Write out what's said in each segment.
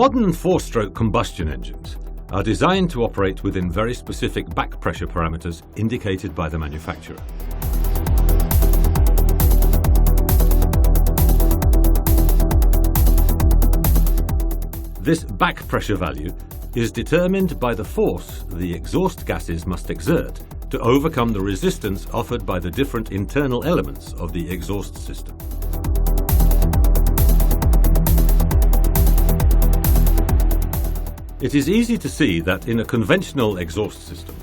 Modern four-stroke combustion engines are designed to operate within very specific back pressure parameters indicated by the manufacturer. This back pressure value is determined by the force the exhaust gases must exert to overcome the resistance offered by the different internal elements of the exhaust system. It is easy to see that in a conventional exhaust system,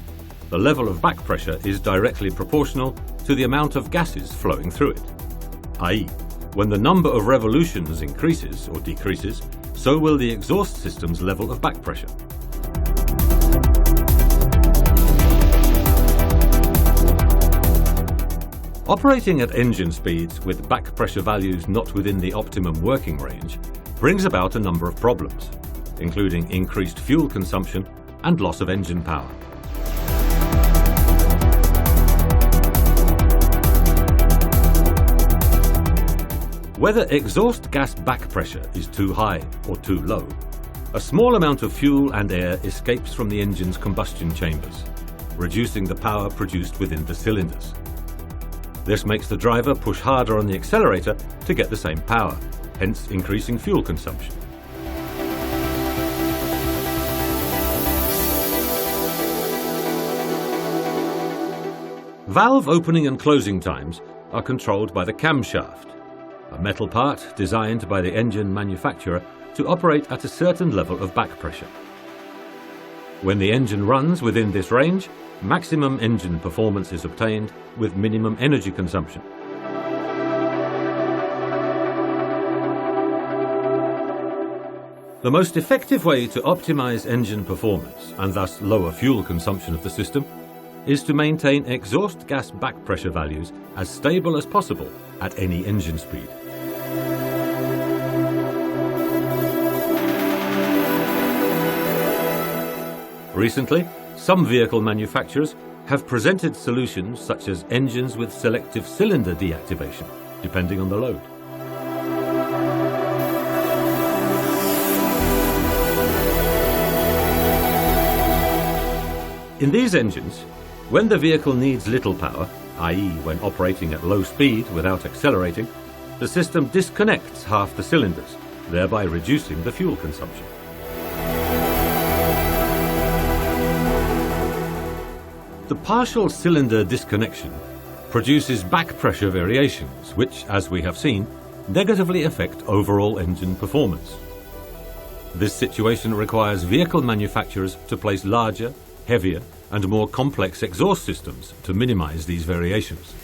the level of back pressure is directly proportional to the amount of gases flowing through it, i.e., when the number of revolutions increases or decreases, so will the exhaust system's level of back pressure. Operating at engine speeds with back pressure values not within the optimum working range brings about a number of problems, including increased fuel consumption and loss of engine power. Whether exhaust gas back pressure is too high or too low, a small amount of fuel and air escapes from the engine's combustion chambers, reducing the power produced within the cylinders. This makes the driver push harder on the accelerator to get the same power, hence increasing fuel consumption. Valve opening and closing times are controlled by the camshaft, a metal part designed by the engine manufacturer to operate at a certain level of back pressure. When the engine runs within this range, maximum engine performance is obtained with minimum energy consumption. The most effective way to optimize engine performance and thus lower fuel consumption of the system is to maintain exhaust gas back pressure values as stable as possible at any engine speed. Recently, some vehicle manufacturers have presented solutions such as engines with selective cylinder deactivation, depending on the load. In these engines, when the vehicle needs little power, i.e. when operating at low speed without accelerating, the system disconnects half the cylinders, thereby reducing the fuel consumption. The partial cylinder disconnection produces back pressure variations which, as we have seen, negatively affect overall engine performance. This situation requires vehicle manufacturers to place larger, heavier, and more complex exhaust systems to minimize these variations.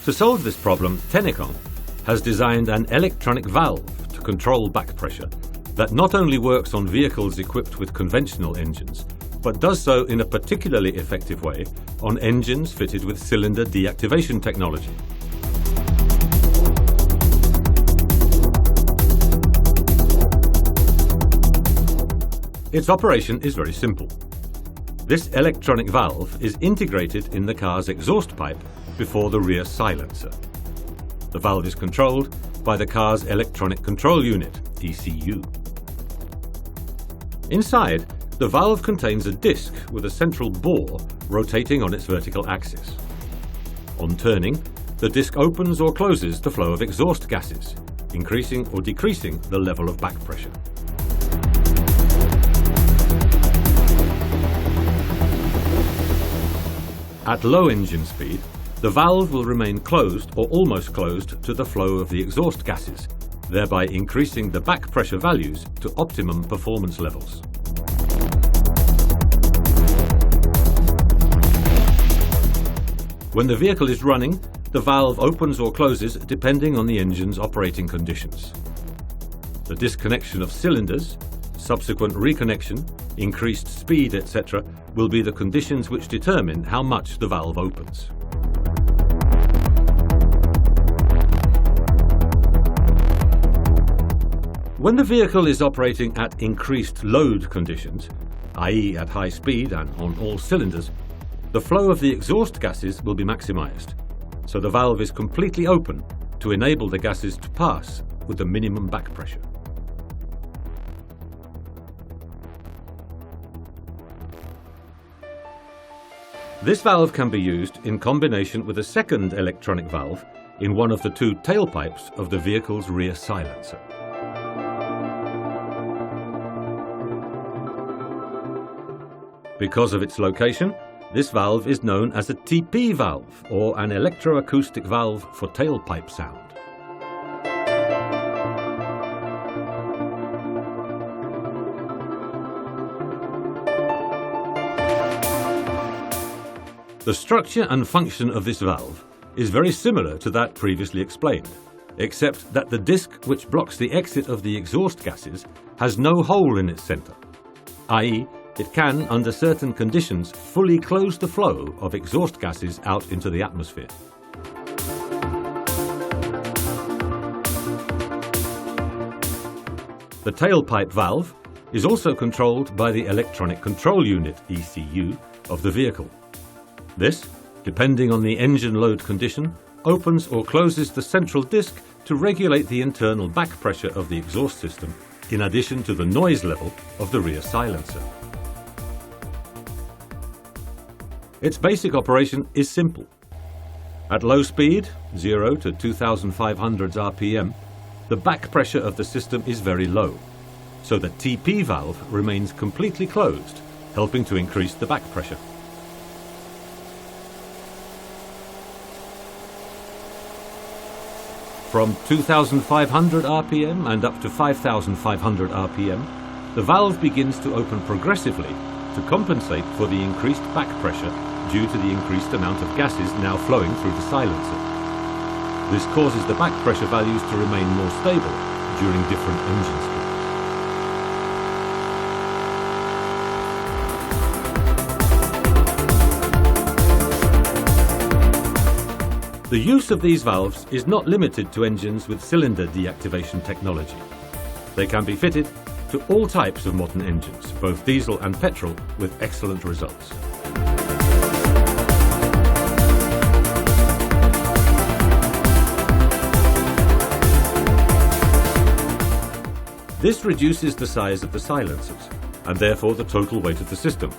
To solve this problem, Tenneco has designed an electronic valve to control back pressure that not only works on vehicles equipped with conventional engines, but does so in a particularly effective way on engines fitted with cylinder deactivation technology. Its operation is very simple. This electronic valve is integrated in the car's exhaust pipe before the rear silencer. The valve is controlled by the car's electronic control unit, ECU. Inside, the valve contains a disc with a central bore rotating on its vertical axis. On turning, the disc opens or closes the flow of exhaust gases, increasing or decreasing the level of back pressure. At low engine speed, the valve will remain closed or almost closed to the flow of the exhaust gases, thereby increasing the back pressure values to optimum performance levels. When the vehicle is running, the valve opens or closes depending on the engine's operating conditions. The disconnection of cylinders, subsequent reconnection, increased speed, etc. will be the conditions which determine how much the valve opens. When the vehicle is operating at increased load conditions, i.e. at high speed and on all cylinders, the flow of the exhaust gases will be maximized, so the valve is completely open to enable the gases to pass with the minimum back pressure. This valve can be used in combination with a second electronic valve in one of the two tailpipes of the vehicle's rear silencer. Because of its location, this valve is known as a TP valve, or an electroacoustic valve for tailpipe sound. The structure and function of this valve is very similar to that previously explained, except that the disc which blocks the exit of the exhaust gases has no hole in its center, i.e., it can, under certain conditions, fully close the flow of exhaust gases out into the atmosphere. The tailpipe valve is also controlled by the electronic control unit, ECU, of the vehicle. This, depending on the engine load condition, opens or closes the central disc to regulate the internal back pressure of the exhaust system, in addition to the noise level of the rear silencer. Its basic operation is simple. At low speed, 0 to 2500 RPM, the back pressure of the system is very low, so the TP valve remains completely closed, helping to increase the back pressure. From 2500 RPM and up to 5500 RPM, the valve begins to open progressively to compensate for the increased back pressure due to the increased amount of gases now flowing through the silencer. This causes the back pressure values to remain more stable during different engine speeds. The use of these valves is not limited to engines with cylinder deactivation technology. They can be fitted to all types of modern engines, both diesel and petrol, with excellent results. This reduces the size of the silencers, and therefore the total weight of the system,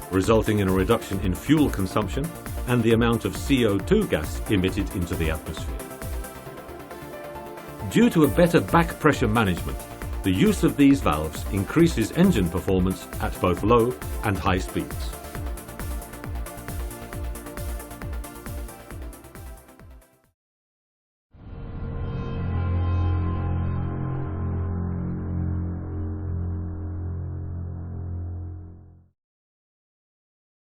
resulting in a reduction in fuel consumption and the amount of CO2 gas emitted into the atmosphere. Due to a better back pressure management, the use of these valves increases engine performance at both low and high speeds.